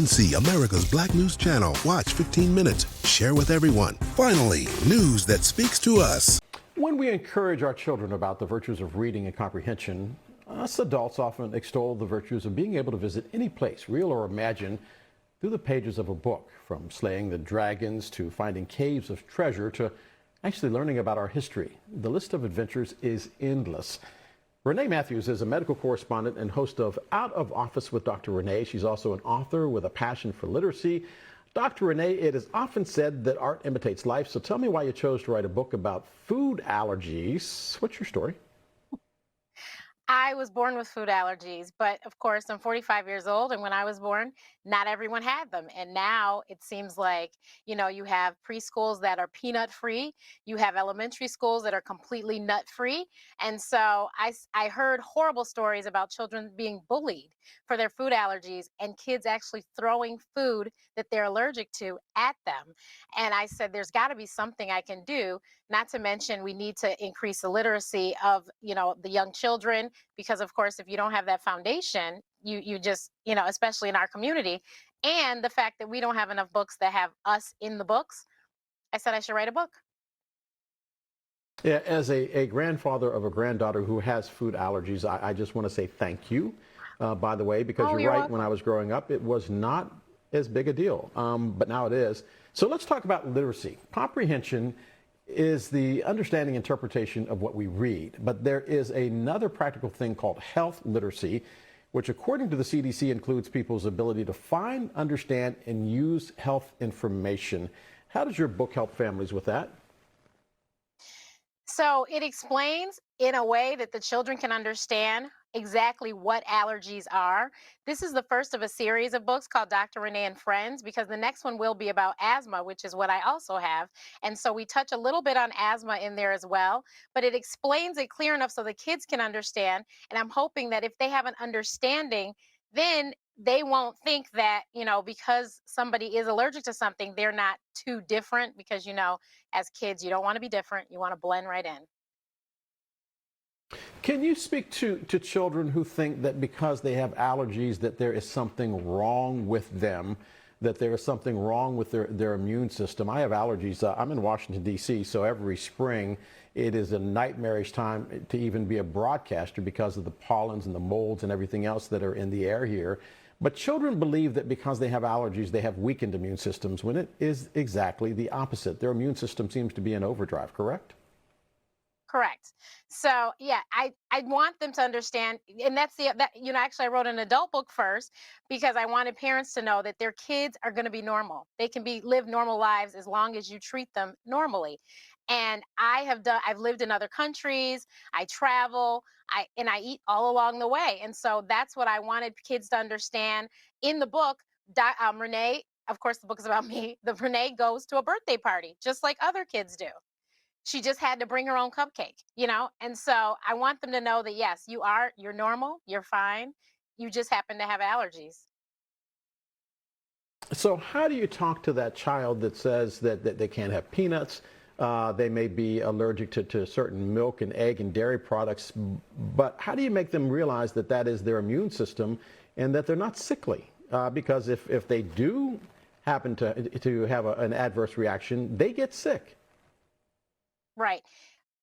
AMC, America's Black News Channel. Watch 15 minutes. Share with everyone. Finally, news that speaks to us. When we encourage our children about the virtues of reading and comprehension, us adults often extol the virtues of being able to visit any place, real or imagined, through the pages of a book, from slaying the dragons to finding caves of treasure to actually learning about our history. The list of adventures is endless. Renee Matthews is a medical correspondent and host of Out of Office with Dr. Renee. She's also an author with a passion for literacy. Dr. Renee, it is often said that art imitates life, so tell me why you chose to write a book about food allergies. What's your story? I was born with food allergies, but of course, I'm 45 years old. And when I was born, not everyone had them. And now it seems like, you have preschools that are peanut free, you have elementary schools that are completely nut free. And so I heard horrible stories about children being bullied for their food allergies and kids actually throwing food that they're allergic to at them. And I said, there's got to be something I can do. Not to mention, we need to increase the literacy of, the young children, because of course, if you don't have that foundation, you just, especially in our community, and the fact that we don't have enough books that have us in the books, I said I should write a book. Yeah, as a grandfather of a granddaughter who has food allergies, I just want to say thank you, by the way, because you're right. Welcome. When I was growing up, it was not as big a deal, but now it is. So let's talk about literacy. Comprehension is the understanding interpretation of what we read, but there is another practical thing called health literacy, which according to the CDC includes people's ability to find, understand, and use health information. How does your book help families with that? So it explains in a way that the children can understand exactly what allergies are. This is the first of a series of books called Dr. Renee and Friends, because the next one will be about asthma, which is what I also have. And so we touch a little bit on asthma in there as well, but it explains it clear enough so the kids can understand. And I'm hoping that if they have an understanding, then they won't think that, because somebody is allergic to something, they're not too different, because, as kids, you don't want to be different. You want to blend right in. Can you speak to children who think that because they have allergies that there is something wrong with them, that there is something wrong with their immune system? I have allergies. I'm in Washington, D.C., so every spring it is a nightmarish time to even be a broadcaster because of the pollens and the molds and everything else that are in the air here. But children believe that because they have allergies, they have weakened immune systems, when it is exactly the opposite. Their immune system seems to be in overdrive, correct? Correct. So yeah, I want them to understand, and that's that actually I wrote an adult book first because I wanted parents to know that their kids are going to be normal. They can live normal lives as long as you treat them normally. And I've lived in other countries, I travel, I eat all along the way. And so that's what I wanted kids to understand in the book. Renee, of course, the book is about me. The Renee goes to a birthday party just like other kids do. She just had to bring her own cupcake. And so I want them to know that yes, you're normal, you're fine. You just happen to have allergies. So how do you talk to that child that says that they can't have peanuts? They may be allergic to certain milk and egg and dairy products, but how do you make them realize that that is their immune system and that they're not sickly? Because if they do happen to have an adverse reaction, they get sick. Right.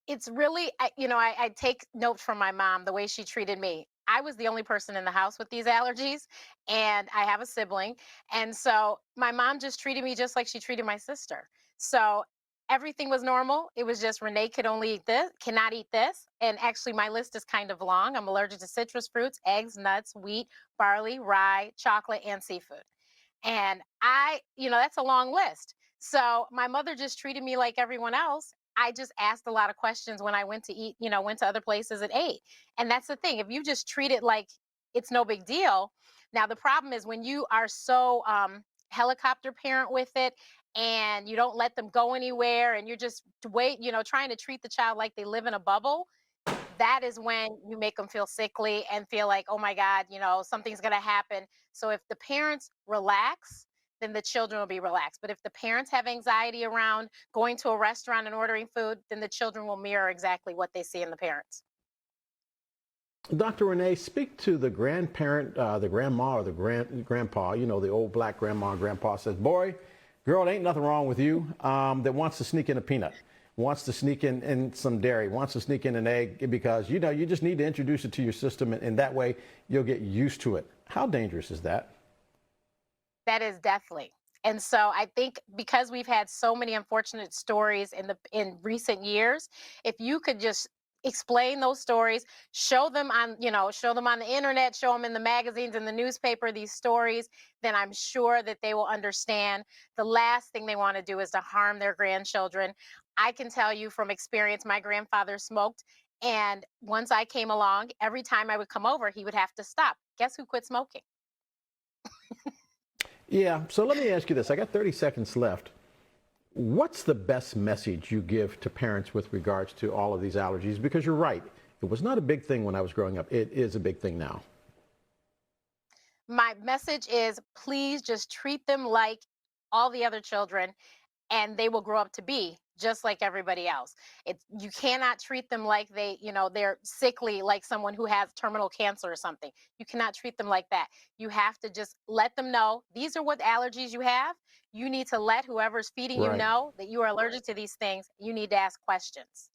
It's really, I take note from my mom, the way she treated me. I was the only person in the house with these allergies, and I have a sibling. And so my mom just treated me just like she treated my sister. So everything was normal. It was just Renee could only eat this, cannot eat this. And actually, my list is kind of long. I'm allergic to citrus fruits, eggs, nuts, wheat, barley, rye, chocolate, and seafood. And that's a long list. So my mother just treated me like everyone else. I just asked a lot of questions when I went to eat, went to other places and ate. And that's the thing. If you just treat it like it's no big deal. Now, the problem is when you are so helicopter parent with it and you don't let them go anywhere and you're just trying to treat the child like they live in a bubble, that is when you make them feel sickly and feel like, oh my God, something's going to happen. So if the parents relax, then the children will be relaxed. But if the parents have anxiety around going to a restaurant and ordering food, then the children will mirror exactly what they see in the parents. Dr. Renee, speak to the grandparent, the grandma or the grandpa, you know, the old black grandma and grandpa says, boy, girl, ain't nothing wrong with you, that wants to sneak in a peanut, wants to sneak in some dairy, wants to sneak in an egg because, you know, you just need to introduce it to your system and that way you'll get used to it. How dangerous is that? That is deathly. And so I think because we've had so many unfortunate stories in recent years, if you could just explain those stories, show them on, show them on the internet, show them in the magazines and the newspaper these stories, then I'm sure that they will understand. The last thing they want to do is to harm their grandchildren. I can tell you from experience, my grandfather smoked, and once I came along, every time I would come over, he would have to stop. Guess who quit smoking? Yeah, so let me ask you this. I got 30 seconds left. What's the best message you give to parents with regards to all of these allergies? Because you're right, it was not a big thing when I was growing up. It is a big thing now. My message is please just treat them like all the other children, and they will grow up to be just like everybody else. You cannot treat them like they're sickly, like someone who has terminal cancer or something. You cannot treat them like that. You have to just let them know these are what allergies you have. You need to let whoever's feeding you Right. know that you are allergic to these things. You need to ask questions.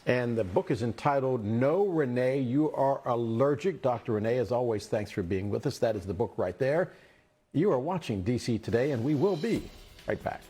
And the book is entitled No, Renee, You Are Allergic. Dr. Renee, as always, thanks for being with us. That is the book right there. You are watching DC Today, and we will be right back.